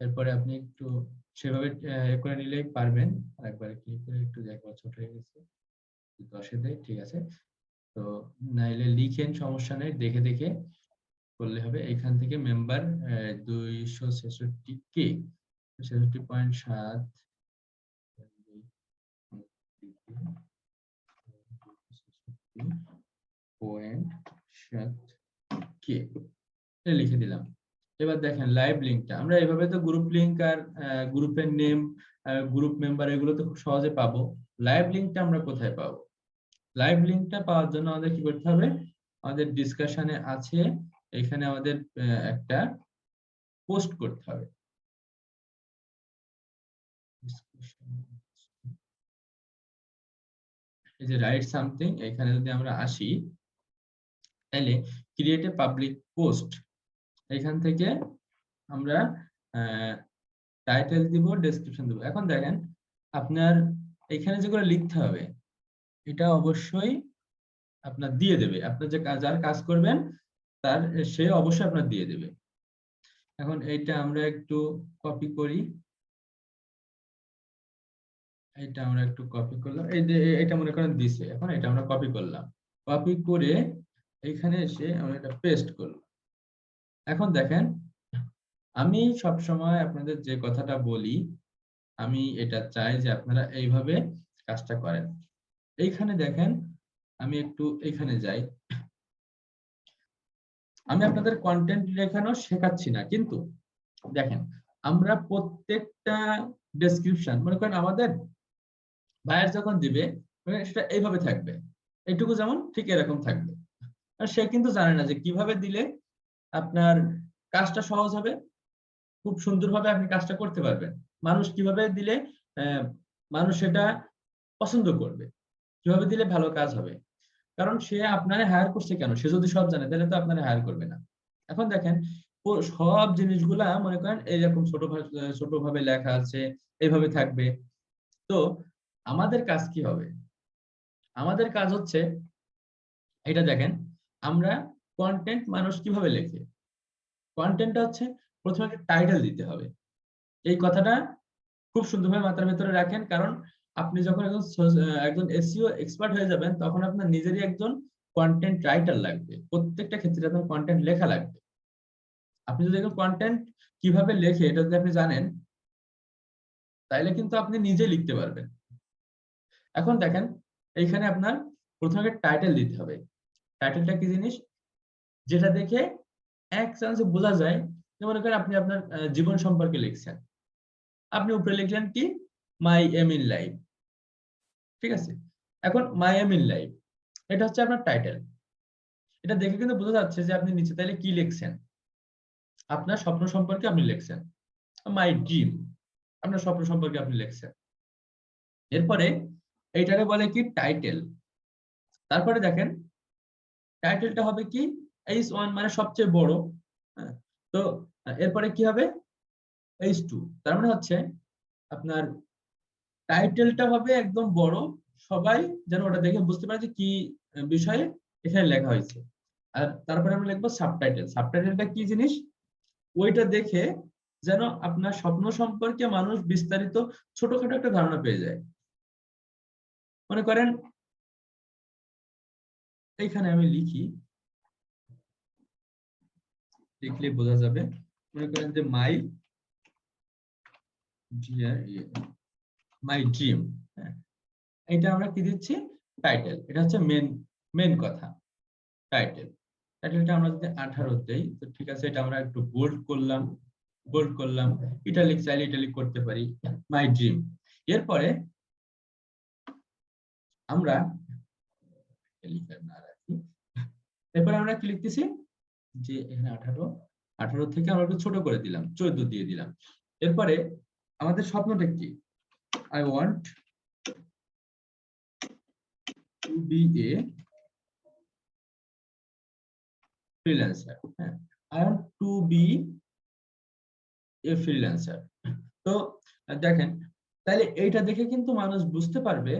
Speaker 1: এরপরে আপনি একটু সেভাবে করে নিলেই পারবেন। আরেকবার ক্লিক করে একটু দেখবা ছোট হয়ে গেছে, 10-এ দেয়, ঠিক আছে। তো নাইলে লিখেন, সমস্যা নেই, দেখে দেখে করলে হবে। এখান থেকে মেম্বার 266 কে 66.7 কে লিখে দিলাম। এবার দেখেন লাইভ লিংকটা, আমরা এভাবে তো গ্রুপ লিংক আর গ্রুপের নেম, গ্রুপ মেম্বার এগুলো তো খুব সহজে পাবো। লাইভ লিংকটা আমরা কোথায় পাবো? লাইভ লিংকটা পাওয়ার জন্য আমাদের কি করতে হবে, আমাদের ডিসকাশনে আছে, এখানে আমাদের একটা পোস্ট করতে হবে। এই যে রাইট সামথিং, এখানে যদি আমরা আসি, তাহলে ক্রিয়েট এ পাবলিক পোস্ট, এখান থেকে আমরা টাইটেল দিব, ডেসক্রিপশন দিব। এখন দেখেন আপনার এখানে যেগুলো লিখতে হবে, এটা অবশ্যই আপনার দিয়ে দেবে, আপনার যে যার কাজ করবেন তার, সে অবশ্যই আপনার দিয়ে দেবে। এখন এইটা আমরা একটু কপি করি, এটা আমরা একটু কপি করলাম, এই যে এটা মনে করেন দিছে, এখন এটা আমরা কপি করলাম, কপি করে এখানে এসে আমরা এটা পেস্ট করলাম। এখন দেখেন আমি সব সময় আপনাদের যে কথাটা বলি, আমি এটা চাই যে আপনারা এইভাবে কাজটা করেন। এইখানে দেখেন আমি একটু এখানে যাই, আমি আপনাদের কন্টেন্ট লেখানো শেখাচ্ছি না, কিন্তু দেখেন আমরা প্রত্যেকটা ডেসক্রিপশন মনে করেন আমাদের বায়ার যখন দিবে সেটা এইভাবে থাকবে, এইটুকু যেমন ঠিক এরকম থাকবে। আর সে কিন্তু জানে না যে কিভাবে দিলে আপনার কাজটা সহজ হবে, খুব সুন্দরভাবে আপনি কাজটা করতে পারবেন, মানুষ কিভাবে দিলে আহ, মানুষ সেটা পছন্দ করবে, কিভাবে দিলে ভালো কাজ হবে। কারণ সে আপনারে হায়ার করছে কেন, সে যদি সব জানে তাহলে তো আপনারে হায়ার করবে না। এখন দেখেন সব জিনিসগুলা মনে করেন এইরকম ছোট ভাবে লেখা আছে, এইভাবে থাকবে। তো আমাদের কাজ কি হবে, আমাদের কাজ হচ্ছে এটা দেখেন, আমরা কন্টেন্ট মানুষ কিভাবে লেখে, কন্টেন্টটা হচ্ছে প্রথমে একটা টাইটেল দিতে হবে। এই কথাটা খুব সুন্দরভাবে মাথার ভেতরে রাখেন, কারণ আপনি যখন একজন এসইও এক্সপার্ট হয়ে যাবেন, তখন আপনার নিজেরই একজন কন্টেন্ট রাইটার লাগবে, প্রত্যেকটা ক্ষেত্রে আপনার কন্টেন্ট লেখা লাগবে। আপনি যদি এখন কন্টেন্ট কিভাবে লেখে এটা যদি আপনি জানেন, তাইলে কিন্তু আপনি নিজে লিখতে পারবেন। এখন দেখেন এইখানে আপনার প্রথমে টাইটেল দিতে হবে। টাইটেলটা কি জিনিস, যেটা দেখে এক চান্সে বোঝা যায় যে মনে করেন আপনি আপনার জীবন সম্পর্কে লিখছেন, আপনি উপরে লিখলেন কি মাই এম ইন লাইফ, ঠিক আছে। এখন মাই এম ইন লাইফ এটা হচ্ছে আপনার টাইটেল, এটা দেখে কিন্তু বোঝা যাচ্ছে যে আপনি নিচে তাইলে কি লিখছেন, আপনার স্বপ্ন সম্পর্কে আপনি লিখছেন, মাই ড্রিম, আপনার স্বপ্ন সম্পর্কে আপনি লিখছেন। এরপরে এইটাকে বলে কি টাইটেল। তারপরে দেখেন টাইটেলটা হবে কি H1 মানে সবচেয়ে বড়। হ্যাঁ, তো এরপরে কি হবে H2, তার মানে হচ্ছে আপনার টাইটেলটা হবে একদম বড়, সবাই যেন ওটা দেখে বুঝতে পারে যে কি বিষয়ে এখানে লেখা হয়েছে। আর তারপরে আমরা লিখবো সাবটাইটেল। সাবটাইটেলটা কি জিনিস, ওইটা দেখে যেন আপনার স্বপ্ন সম্পর্কে মানুষ বিস্তারিত ছোটখাটো একটা ধারণা পেয়ে যায়। মনে করেন এইখানে আমি লিখি, লিখলে বোঝা যাবে। মনে করেন যে মাই ড্রিম, এটা আমরা কি দিচ্ছি টাইটেল, এটা হচ্ছে মেন কথা টাইটেল। টাইটেলটা আমরা যদি 18 দেই তো ঠিক আছে, এটা আমরা একটু বোল্ড করলাম, ইটালিক চাইলে ইটালিক করতে পারি, মাই ড্রিম। এরপরে আমরা না রাখি, এরপরে আমরা কি লিখতেছি যে এখানে 18 থেকে আমরা একটু ছোট করে দিলাম, 14 দিয়ে দিলাম। এরপরে আমাদের স্বপ্নটা কি, I want to be a freelancer. হ্যাঁ, I want to be a freelancer. তো দেখেন, তাহলে এইটা দেখে কিন্তু মানুষ বুঝতে পারবে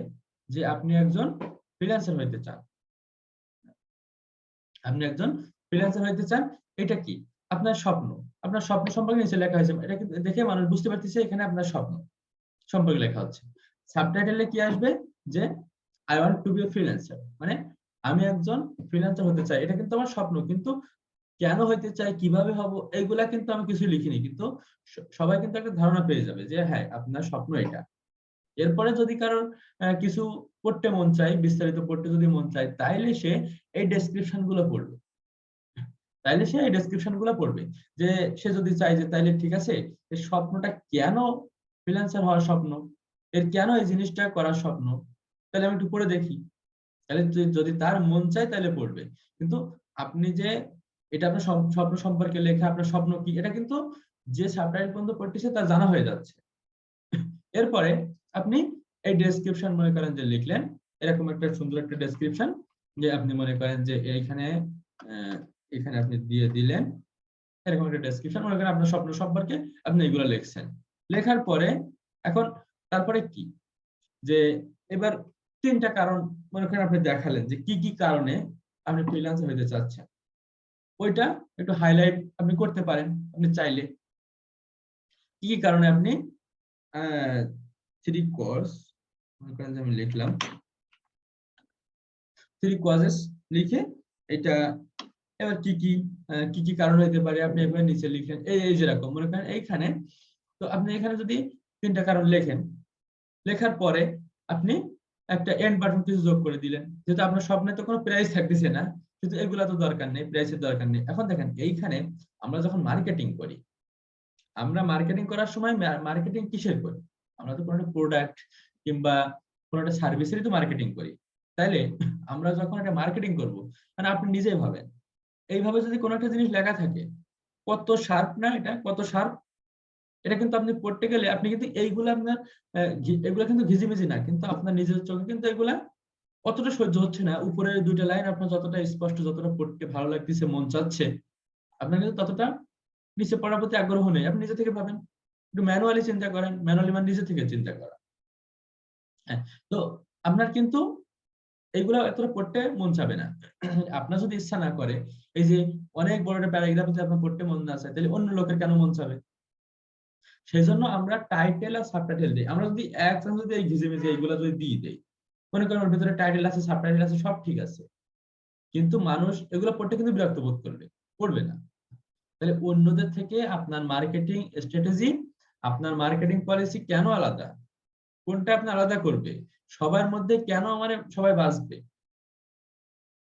Speaker 1: যে আপনি একজন ফ্রিল্যান্সার হইতে চান। আপনি একজন ফ্রিল্যান্সার হইতে চান, এটা কি আপনার স্বপ্ন, আপনার স্বপ্ন সম্পর্কে নিচে লেখা হয়েছে, এটা দেখে মানুষ বুঝতে পারতেছে এখানে আপনার স্বপ্ন সম্পর্কে লেখা হচ্ছে। সাবটাইটেলে কি আসবে যে I want to be a freelancer, মানে আমি একজন ফ্রিল্যান্সার হতে চাই, এটা কিন্তু আমার স্বপ্ন, কিন্তু কেন হইতে চাই, কিভাবে হব, এগুলা কিন্তু আমি কিছু লিখিনি, কিন্তু সবাই কিন্তু একটা ধারণা পেয়ে যাবে যে হ্যাঁ আপনার স্বপ্ন এটা। এরপরে যদি কারোর কিছু পড়তে মন চায়, বিস্তারিত পড়তে যদি মন চায়, তাইলে সে এই ডেসক্রিপশন গুলো পড়বে, যে সে যদি চায় যে তাইলে ঠিক আছে এই স্বপ্নটা কেন ফ্রিল্যান্সার হওয়ার স্বপ্ন, এর কেন এই জিনিসটা করার স্বপ্ন, তাহলে আমি একটু পড়ে দেখি। তাহলে যদি তার মন চায় তাহলে পড়বে। কিন্তু আপনি যে এটা আপনার স্বপ্ন সম্পর্কে লেখা, আপনার স্বপ্ন কি, এটা কিন্তু যে সাবটাইটেল পর্যন্ত পড়তেছে তার জানা হয়ে যাচ্ছে। এরপরে আপনি এই ডেসক্রিপশন মনে করেন যে লিখলেন, এরকম একটা সুন্দর একটা ডেসক্রিপশন, যে আপনি মনে করেন যে এইখানে এখানে আপনি দিয়ে দিলেন এরকম একটা ডেসক্রিপশন, মনে করেন আপনার স্বপ্ন সম্পর্কে আপনি এগুলো লিখছেন। লেখার পরে এখন তারপরে কি, যে এবার 3টা কারণ মনে করেন আপনি দেখালেন যে কি কি কারণে আপনি ফ্রিল্যান্সার হতে চাচ্ছেন, ওইটা একটু হাইলাইট আপনি করতে পারেন আপনি চাইলে। কি কি কারণে আপনি 3 কজ, মনে করেন যে আমি লিখলাম 3 কজেস লিখে এটা, এবার কি কি কারণ হতে পারে আপনি এবার নিচে লিখলেন, এই যেরকম মনে করেন এইখানে। তো আপনি এখানে যদি 3টা কারণ লেখেন, লেখার পরে আপনি একটা এন্ড বাটন কিছু যোগ করে দিলেন, যেহেতু আপনার স্বপ্নে তো কোনো প্রাইস থাকতেছে না, কিন্তু এগুলা তো দরকার নেই, প্রাইসের দরকার নেই। এখন দেখেন এইখানে আমরা যখন মার্কেটিং করি, আমরা মার্কেটিং করার সময় মার্কেটিং কিসের করি, আমরা তো কোনো প্রোডাক্ট কিংবা কোনো একটা সার্ভিসেরই তো মার্কেটিং করি। তাইলে আমরা যখন একটা মার্কেটিং করব, মানে আপনি নিজেই ভাবেন এইভাবে যদি কোনো একটা জিনিস লেখা থাকে, কত শার্প না, এটা কত শার্প। এটা কিন্তু আপনি পড়তে গেলে আপনি কিন্তু এইগুলা আপনার এগুলা কিন্তু ঘিজিমিজি না, কিন্তু আপনার নিজের চোখে কিন্তু এগুলা অতটা সহ্য হচ্ছে না। উপরের 2টা লাইন আপনার যতটা স্পষ্ট, যতটা পড়তে ভালো লাগতেছে, মন চাচ্ছে, আপনার কিন্তু ততটা নিচে পড়ার প্রতি আগ্রহ নেই। আপনি নিজে থেকে ভাবেন, একটু ম্যানুয়ালি চিন্তা করেন, ম্যানুয়ালি মানে নিজে থেকে চিন্তা করা। হ্যাঁ, তো আপনার কিন্তু এইগুলো এতটা পড়তে মন চাবে না। আপনার যদি ইচ্ছা না করে, এই যে অনেক বড় একটা প্যারাগ্রাফ যদি আপনার পড়তে মন না চায়, তাহলে অন্য লোকের কেন মন চাবে? সেই জন্য আমরা টাইটেল আর সাবটাইটেল দিই। আমরা যদি একসাথে যদি এই ঘিজিমিজি এইগুলো যদি দিয়ে দেই, মনে করেন ওর ভিতরে টাইটেল আছে, সাবটাইটেল আছে, সব ঠিক আছে, কিন্তু মানুষ এগুলো পড়তে কিন্তু বিরক্ত বোধ করবে, পড়বে না। তাহলে অন্যদের থেকে আপনার মার্কেটিং স্ট্র্যাটেজি, আপনার মার্কেটিং পলিসি কেন আলাদা, কোনটা আপনি আলাদা করবে, সবার মধ্যে কেন মানে সবাই বাঁচবে,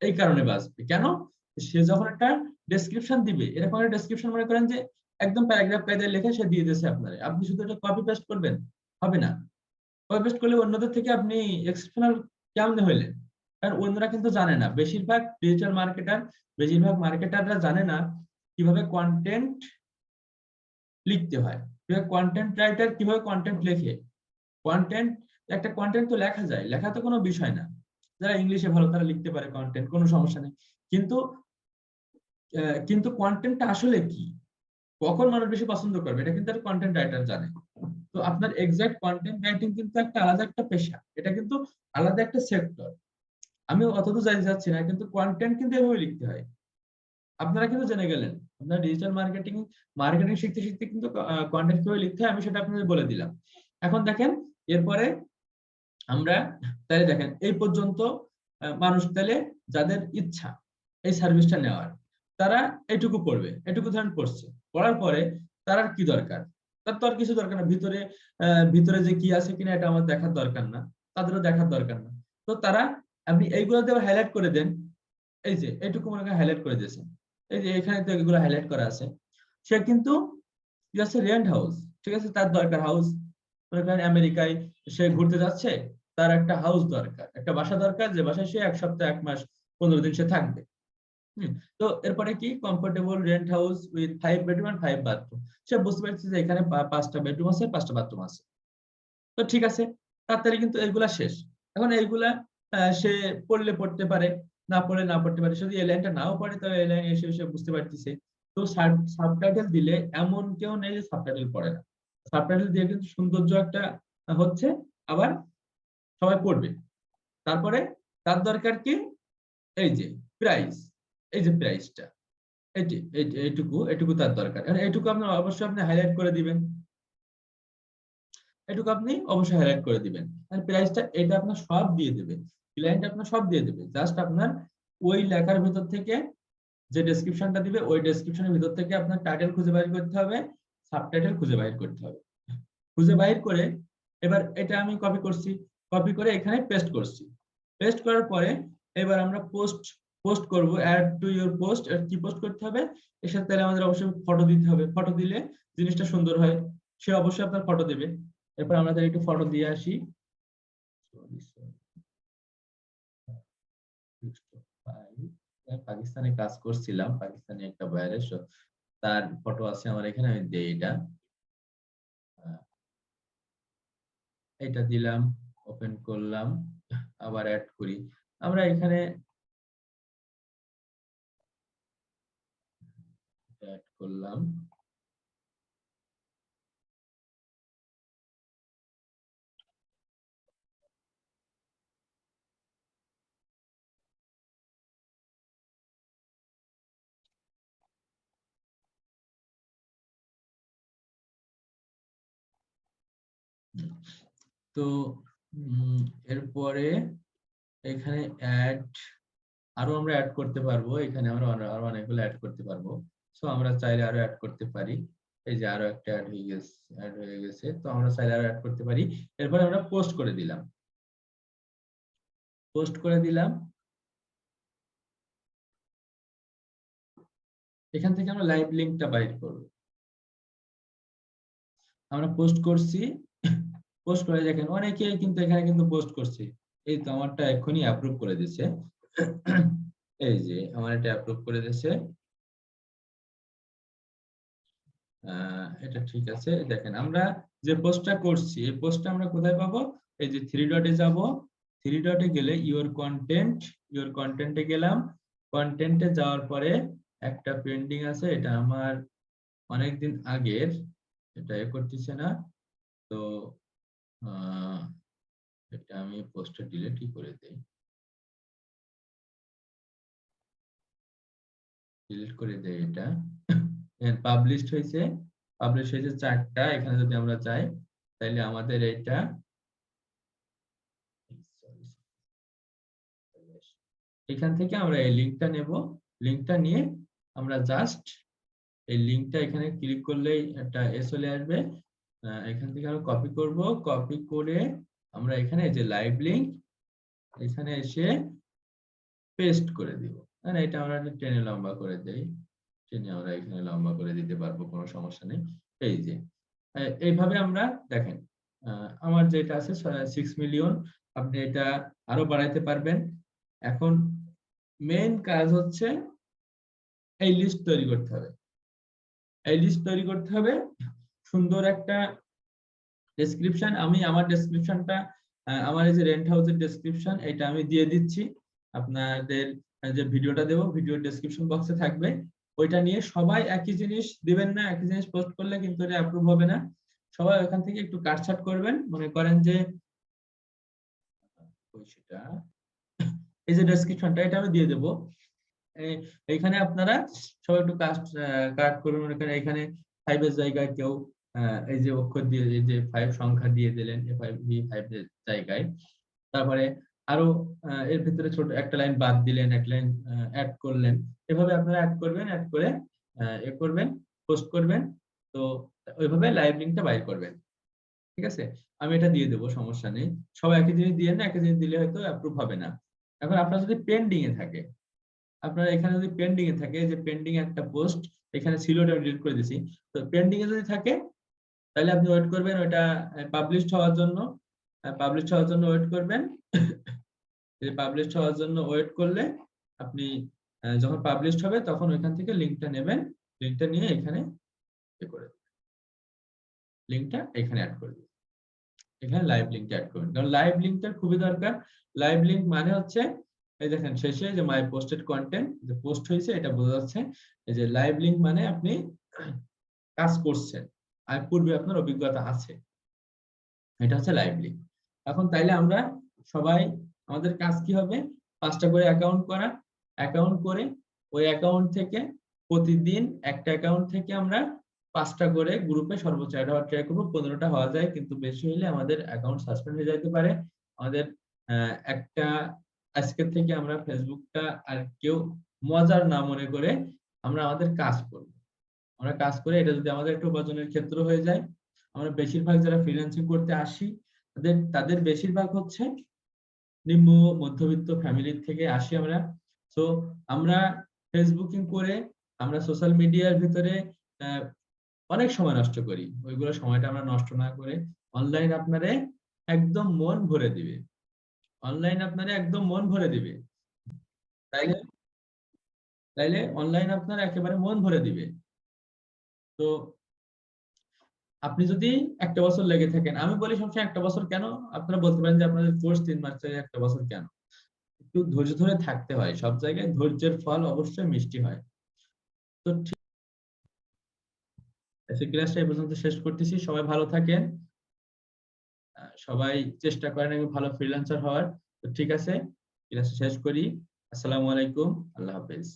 Speaker 1: এই কারণে বাঁচবে কেন, সে যখন একটা ডেসক্রিপশন দিবে, এরকম একটা ডেসক্রিপশন মনে করেন যে একদম প্যারাগ্রাফ কায়দায় লিখে সে দিয়ে দিয়েছে আপনারে, আপনি শুধু এটা কপি পেস্ট করবেন, হবে না। কপি পেস্ট করলে অন্যদের থেকে আপনি এক্সেপশনাল কেমনে হইলেন? কারণ অন্যরা কিন্তু জানে না, বেশিরভাগ ডিজিটাল মার্কেটার, বেশিরভাগ মার্কেটাররা জানে না কিভাবে কন্টেন্ট লিখতে হয়, কিভাবে কন্টেন্ট রাইটার কিভাবে কন্টেন্ট লেখে। কন্টেন্ট, একটা কন্টেন্ট তো লেখা যায়, লেখা তো কোনো বিষয় না, যারা ইংলিশে ভালো তারা লিখতে পারে কন্টেন্ট, কোনো সমস্যা নেই। কিন্তু কিন্তু কন্টেন্টটা আসলে কি, কখন মানুষ বেশি পছন্দ করবে, এটা কিন্তু কন্টেন্ট রাইটার জানে। তো আপনার এক্সাক্ট কন্টেন্ট রাইটিং কিন্তু একটা আলাদা একটা পেশা, এটা কিন্তু আলাদা একটা সেক্টর। আমি অতদূর যাইতে যাচ্ছি না, কিন্তু কন্টেন্ট কিন্তু এভাবে লিখতে হয়। আপনারা কিন্তু জেনে গেলেন, আপনার ডিজিটাল মার্কেটিং মার্কেটিং শিখতে শিখতে কিন্তু কন্টেন্ট কিভাবে লিখতে হয় আমি সেটা আপনাদের বলে দিলাম। এখন দেখেন এরপরে আমরা তাহলে দেখেন এই পর্যন্ত মানুষ তাহলে যাদের ইচ্ছা এই সার্ভিসটা নেওয়ার, তারা এটুকু পড়বে, এটুকু ধরেন পড়ছে, পড়ার পরে তার আর কি দরকার, তার তো আর কিছু দরকার না, ভিতরে ভিতরে যে কি আছে কিনা এটা আমার দেখার দরকার না, তাদেরও দেখার দরকার না। তো তারা আপনি এইগুলো দিয়ে হাইলাইট করে দেন, এই যে এইটুকু মনে করেন হাইলাইট করে দিয়েছেন, এই যে এখানে তো এগুলো হাইলাইট করা আছে। সে কিন্তু কি আছে, রেন্ট হাউস, ঠিক আছে, তার দরকার হাউস, মনে করেন আমেরিকায় সে ঘুরতে যাচ্ছে, তার একটা হাউস দরকার, একটা বাসা দরকার, যে বাসায় সে 1 সপ্তাহ 1 মাস 15 দিন সে থাকবে। তো এরপরে কি, comfortable rent house with 5 bedroom and 5 bathroom. সে বুঝতে পারছে যে এখানে 5টা বেডরুম আছে, 5টা বাথরুম আছে। তো ঠিক আছে, তাড়াতাড়ি কিন্তু এগুলা শেষ। এখন এইগুলা সে পড়লে পড়তে পারে, না পড়লে না পড়তে পারে। যদি এই লাইনটা নাও পড়ে তাহলে এই লাইন এসে এসে বুঝতে পারতেছে। তো সাবটাইটেল দিলে এমন কেউ নেই যে সাবটাইটেল পড়ে না। সাবটাইটেল দিয়ে কিন্তু সৌন্দর্য একটা হচ্ছে, আবার সবাই পড়বে। তারপরে তার দরকার কি, এই যে প্রাইস, এই যে প্রাইসটা, এইটুকু এইটুকু তার দরকার। এইটুকু আপনি অবশ্যই আপনি হাইলাইট করে দিবেন, এটুকু আপনি অবশ্যই হাইলাইট করে দিবেন। আর প্রাইসটা এটা আপনার সব দিয়ে দেবে, ক্লায়েন্ট আপনার সব দিয়ে দেবে, জাস্ট আপনার ওই লেখার ভিতর থেকে যে ডেসক্রিপশনটা দিবে ওই ডেসক্রিপশনের ভিতর থেকে আপনার টাইটেল খুঁজে বাইর করতে হবে, সাবটাইটেল খুঁজে বাইর করতে হবে। খুঁজে বাইর করে এবার এটা আমি কপি করছি, কপি করে এখানে পেস্ট করছি। পেস্ট করার পরে এবার আমরা পোস্ট পোস্ট করব, অ্যাড টু ইওর পোস্ট। এর কি পোস্ট করতে হবে, এর সাথে তাহলে আমাদের অবশ্যই ফটো দিতে হবে, ফটো দিলে জিনিসটা সুন্দর হয়, সে অবশ্যই আপনার ফটো দেবে। এরপর আমরা তাহলে একটু ফটো দিয়ে আসি। পাকিস্তানে কাজ করছিলাম, পাকিস্তানে একটা বাইরে, তার ফটো আছে আমার এখানে, আমি দিই এটা। এটা দিলাম, ওপেন করলাম, আবার অ্যাড করি। আমরা এখানে অ্যাড করলাম। তো এরপরে এখানে অ্যাড, আরো আমরা অ্যাড করতে পারবো, এখানে আমরা আরো অনেকগুলো অ্যাড করতে পারবো। সো আমরা চাইলে আরো অ্যাড করতে পারি। এই যে আরো একটা অ্যাড হয়ে গেছে, তো আমরা চাইলে আরো অ্যাড করতে পারি। এরপরে আমরা পোস্ট করে দিলাম, পোস্ট করে দিলাম। এখান থেকে আমরা লাইভ লিংকটা বাইর করব। আমরা পোস্ট করছি, পোস্ট করে দেখেন অনেকে কিন্তু এখানে কিন্তু পোস্ট করছে। এই তো আমারটা এখনই অ্যাপ্রুভ করে দিয়েছে, এই যে আমার এটা অ্যাপ্রুভ করে দিয়েছে। এটা ঠিক আছে। দেখেন আমরা যে পোস্টটা করছি এই পোস্টটা আমরা কোথায় পাবো, এই যে থ্রি ডটে যাব, থ্রি ডটে গেলে ইওর কন্টেন্টে গেলাম। কন্টেন্টে যাওয়ার পরে একটা পেন্ডিং আছে, এটা আমার অনেকদিন আগের, এটা এ করতেছে না। তো এটা আমি পোস্টটা ডিলিটই করে দেই, ডিলিট করে দেই এটা। পাবলিশড হয়েছে, পাবলিশ হয়েছে 4টা। এখানে যদি আমরা যাই তাহলে আমাদের এটা, এখান থেকে আমরা এই লিংকটা নেব। লিংকটা নিয়ে আমরা জাস্ট এই লিংকটা এখানে ক্লিক করলেই একটা চলে আসবে। এখান থেকে আমরা কপি করব, কপি করে আমরা এখানে যে লাইভ লিংক এখানে এসে পেস্ট করে দিব। মানে এটা আমরা টেনে লম্বা করে দেই, টেনে আমরা এখানে লম্বা করে দিতে পারবো, কোনো সমস্যা নেই। এই যে এইভাবে আমরা দেখেন আমার যেটা আছে 6 মিলিয়ন, আপনি এটা আরো বাড়াইতে পারবেন। এখন মেইন কাজ হচ্ছে এই লিস্ট তৈরি করতে হবে, এই লিস্ট তৈরি করতে হবে, সুন্দর একটা ডেসক্রিপশন। আমি আমার ডেসক্রিপশনটা আমার এই যে রেন্ট হাউসের ডেসক্রিপশন এটা আমি দিয়ে দিচ্ছি আপনাদের। যে ভিডিওটা দেবো ভিডিওর ডেসক্রিপশন বক্সে থাকবে, ওইটা নিয়ে সবাই একই জিনিস দিবেন না, একই জিনিস পোস্ট করলে কিন্তু এটা অ্যাপ্রুভ হবে না। সবাই ওখান থেকে একটু কাটছাট করবেন, মনে করেন যে সেটা এই যে ডেসক্রিপশনটা এটা আমি দিয়ে দেবো। এইখানে আপনারা সবাই একটু কাট করবেন, মনে করেন এখানে 5 এর জায়গায় কেউ এই যে অক্ষর দিয়ে এই যে 5 সংখ্যা দিয়ে দিলেন, A5B5 এর জায়গায়। তারপরে আরো এর ভিতরে ছোট একটা লাইন বাদ দিলেন, এক লাইন অ্যাড করলেন। এভাবে আপনারা অ্যাড করবেন, অ্যাড করে এ করবেন, পোস্ট করবেন। তো ওইভাবে লাইভ লিংকটা বাইর করবেন। ঠিক আছে? আমি এটা দিয়ে দেব, সমস্যা নেই। সবাই একই জিনিস দিয়েন না, একই জিনিস দিলে হয়তো অ্যাপ্রুভ হবে না। এখন আপনার যদি পেন্ডিং এ থাকে, আপনার এখানে যদি পেন্ডিং এ থাকে, যে পেন্ডিং একটা পোস্ট এখানে ছিল, ওটা ডিলিট করে দিয়েছি। তো পেন্ডিং এ যদি থাকে তাহলে আপনি ওয়েট করবেন ওটা পাবলিশড হওয়ার জন্য। পাবলিশড হওয়ার জন্য ওয়েট করবেন। এই পাবলিশড হওয়ার জন্য ওয়েট করলে আপনি যখন পাবলিশড হবে তখন ওইখান থেকে লিংকটা নেবেন। লিংকটা নিয়ে এখানে এ করে দিবেন। লিংকটা এখানে এড করে দিবেন। এখানে লাইভ লিংকটা এড করবেন। কারণ লাইভ লিংকটা খুবই দরকার। লাইভ লিংক মানে হচ্ছে এই দেখেন শেষে যে মাই পোস্টেড কন্টেন্ট যে পোস্ট হয়েছে এটা বোঝা যাচ্ছে। এই যে লাইভ লিংক মানে আপনি কাজ করছেন। আর পূর্বে আপনার অভিজ্ঞতা আছে। এটা হচ্ছে লাইভ লিংক। এখন তাইলে আমরা সবাই আমাদের কাজ কি হবে? 5টা করে অ্যাকাউন্ট করা। অ্যাকাউন্ট করে ওই অ্যাকাউন্ট থেকে প্রতিদিন একটা অ্যাকাউন্ট থেকে আমরা 5টা করে গ্রুপে সর্বোচ্চ অ্যাড হওয়ার ট্রাই করব। 15টা হওয়া যায়, কিন্তু বেশি হলে আমাদের অ্যাকাউন্ট সাসপেন্ড হয়ে যেতে পারে। আমাদের একটা আজকের থেকে আমরা ফেসবুকটা আর কেউ মজার না মনে করে আমরা আমাদের কাজ করব। আমরা কাজ করে এটা যদি আমাদের একটা উপার্জনের ক্ষেত্র হয়ে যায়। আমরা বেশিরভাগ যারা ফ্রিল্যান্সিং করতে আসি তাদের বেশিরভাগ হচ্ছে নিম্ন মধ্যবিত্ত ফ্যামিলি থেকে আসি আমরা। তো আমরা ফেসবুকিং করে আমরা সোশ্যাল মিডিয়ার ভিতরে অনেক সময় নষ্ট করি। ওইগুলো সময়টা আমরা নষ্ট না করে অনলাইন আপনারে একদম মন ভরে দিবে। অনলাইন আপনারে একদম মন ভরে দিবে। তাইলে তাইলে অনলাইন আপনার একেবারে মন ভরে দিবে। তো আপনি যদি একটা বছর লেগে থাকেন, আমি বলি সবসময় একটা বছর কেন? আপনারা বলতে পারেন যে আপনাদের কোর্স 3 মাস থেকে একটা বছর কেন? একটু ধৈর্য ধরে থাকতে হয়। সব জায়গায় ধৈর্যের ফল অবশ্যই মিষ্টি হয়। তো ঠিক আছে, ক্লাসটা এই পর্যন্ত শেষ করতেছি। সবাই ভালো থাকেন। সবাই চেষ্টা করেন একটু ভালো ফ্রিল্যান্সার হওয়ার। তো ঠিক আছে, ক্লাস শেষ করি। আসসালামু আলাইকুম। আল্লাহ হাফেজ।